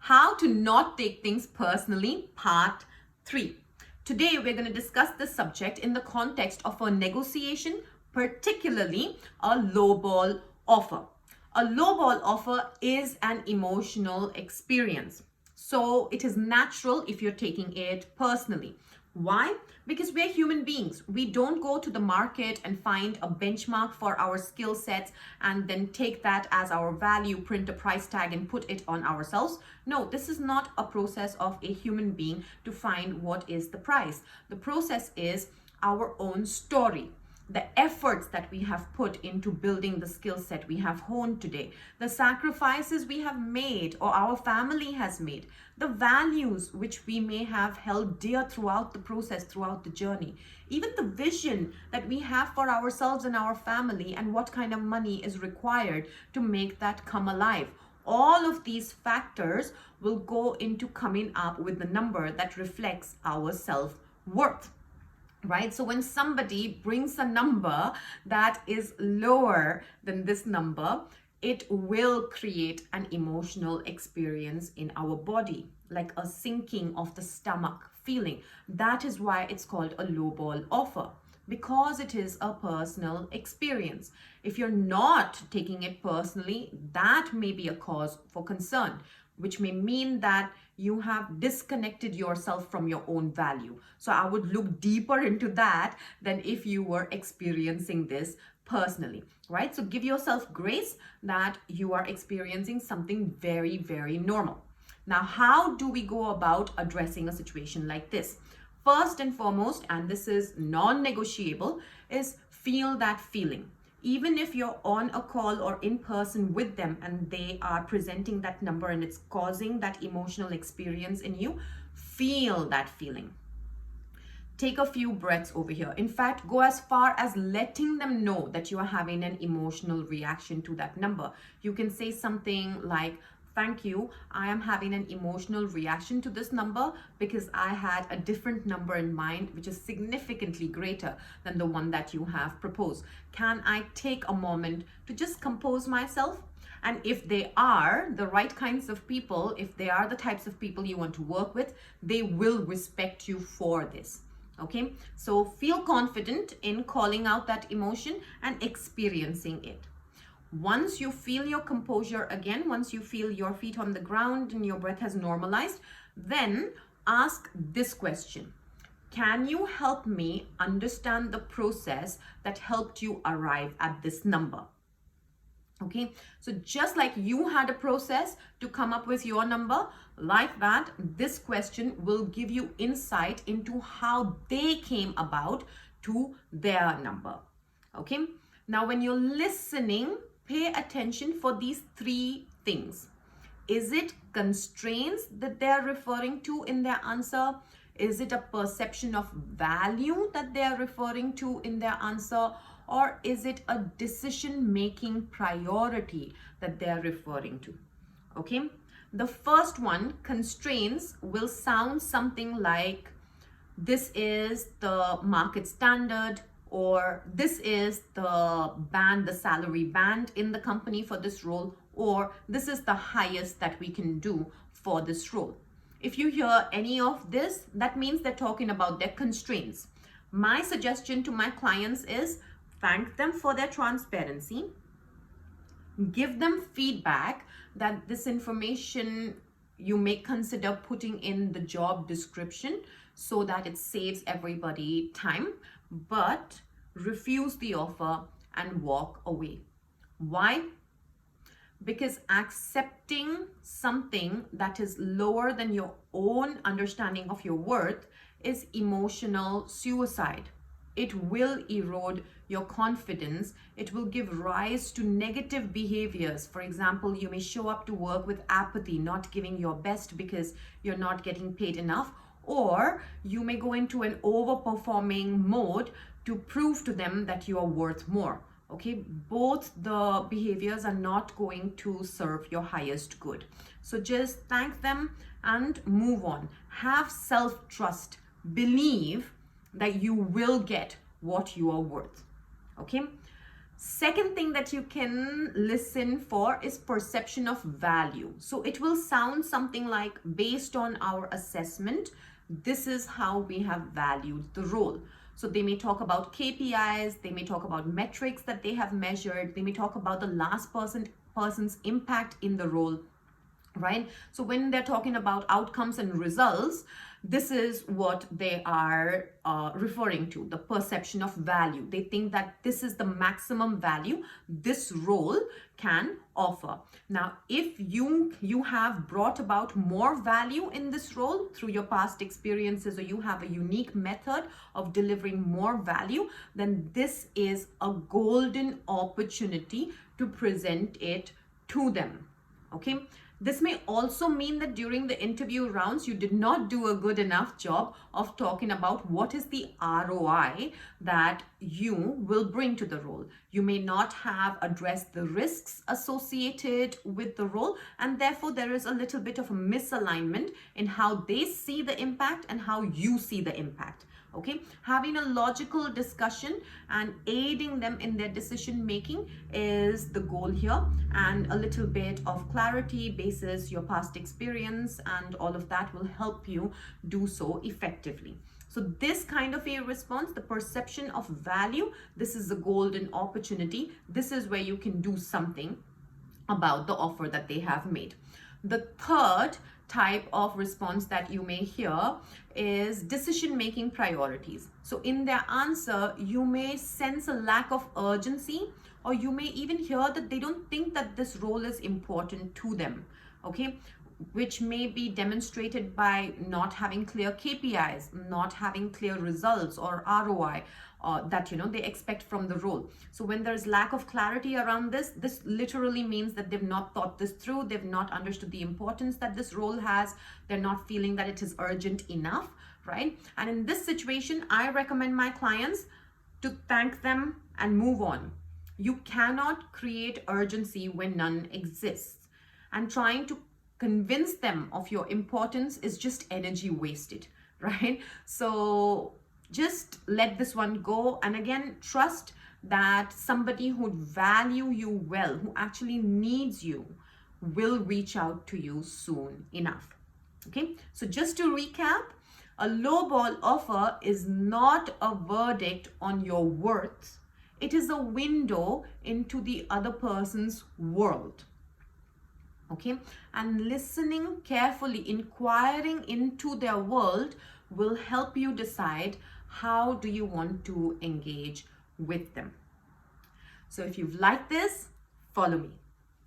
How to not take things personally, part 3. Today we're going to discuss this subject in the context of a negotiation, particularly a lowball offer. A lowball offer is an emotional experience. So it is natural if you're taking it personally. Why? Because we're human beings. We don't go to the market and find a benchmark for our skill sets and then take that as our value, print a price tag and put it on ourselves. No, this is not a process of a human being to find what is the price. The process is our own story. The efforts that we have put into building the skill set we have honed today, the sacrifices we have made or our family has made, the values which we may have held dear throughout the process, throughout the journey, even the vision that we have for ourselves and our family and what kind of money is required to make that come alive. All of these factors will go into coming up with the number that reflects our self-worth. Right? So when somebody brings a number that is lower than this number, it will create an emotional experience in our body, like a sinking of the stomach feeling. That is why it's called a lowball offer, because it is a personal experience. If you're not taking it personally, that may be a cause for concern, which may mean that you have disconnected yourself from your own value. So I would look deeper into that than if you were experiencing this personally, right? So give yourself grace that you are experiencing something very, very normal. Now, how do we go about addressing a situation like this? First and foremost, and this is non-negotiable, is feel that feeling. Even if you're on a call or in person with them and they are presenting that number and it's causing that emotional experience in you, feel that feeling. Take a few breaths over here. In fact, go as far as letting them know that you are having an emotional reaction to that number. You can say something like, "Thank you, I am having an emotional reaction to this number because I had a different number in mind which is significantly greater than the one that you have proposed. Can I take a moment to just compose myself?" And if they are the right kinds of people, if they are the types of people you want to work with, they will respect you for this. Okay, so feel confident in calling out that emotion and experiencing it. Once you feel your composure again, once you feel your feet on the ground and your breath has normalized, then ask this question. Can you help me understand the process that helped you arrive at this number? Okay, so just like you had a process to come up with your number, like that, this question will give you insight into how they came about to their number. Okay, now when you're listening, pay attention for these 3 things. Is it constraints that they're referring to in their answer? Is it a perception of value that they're referring to in their answer? Or is it a decision-making priority that they're referring to? Okay. The first one, constraints, will sound something like, this is the market standard, or this is the band, the salary band in the company for this role, or this is the highest that we can do for this role. If you hear any of this, that means they're talking about their constraints. My suggestion to my clients is thank them for their transparency. Give them feedback that this information you may consider putting in the job description so that it saves everybody time, but refuse the offer and walk away. Why? Because accepting something that is lower than your own understanding of your worth is emotional suicide. It will erode your confidence. It will give rise to negative behaviors. For example, you may show up to work with apathy, not giving your best because you're not getting paid enough, or you may go into an overperforming mode to prove to them that you are worth more. Okay, both the behaviors are not going to serve your highest good. So just thank them and move on. Have self-trust. Believe that you will get what you are worth. Okay. Second thing that you can listen for is perception of value. So it will sound something like, based on our assessment, this is how we have valued the role. So they may talk about KPIs, they may talk about metrics that they have measured, they may talk about the last person's impact in the role, right? So when they're talking about outcomes and results, this is what they are referring to, the perception of value. They think that this is the maximum value this role can offer. Now, if you have brought about more value in this role through your past experiences, or you have a unique method of delivering more value, then this is a golden opportunity to present it to them. Okay. This may also mean that during the interview rounds, you did not do a good enough job of talking about what is the ROI that you will bring to the role. You may not have addressed the risks associated with the role, and therefore there is a little bit of a misalignment in how they see the impact and how you see the impact. Okay, having a logical discussion and aiding them in their decision making is the goal here, and a little bit of clarity basis your past experience and all of that will help you do so effectively. So this kind of a response, the perception of value, this is a golden opportunity. This is where you can do something about the offer that they have made. The third type of response that you may hear is decision-making priorities. So in their answer, you may sense a lack of urgency, or you may even hear that they don't think that this role is important to them, okay? Which may be demonstrated by not having clear KPIs, not having clear results or ROI that they expect from the role. So when there's lack of clarity around this literally means that they've not thought this through, they've not understood the importance that this role has, they're not feeling that it is urgent enough, right? And in this situation, I recommend my clients to thank them and move on. You cannot create urgency when none exists, and trying to convince them of your importance is just energy wasted, right? So just let this one go, and again, trust that somebody who would value you well, who actually needs you, will reach out to you soon enough. Okay, so just to recap, a lowball offer is not a verdict on your worth. It is a window into the other person's world. Okay, and listening carefully, inquiring into their world will help you decide how do you want to engage with them. So if you've liked this, follow me.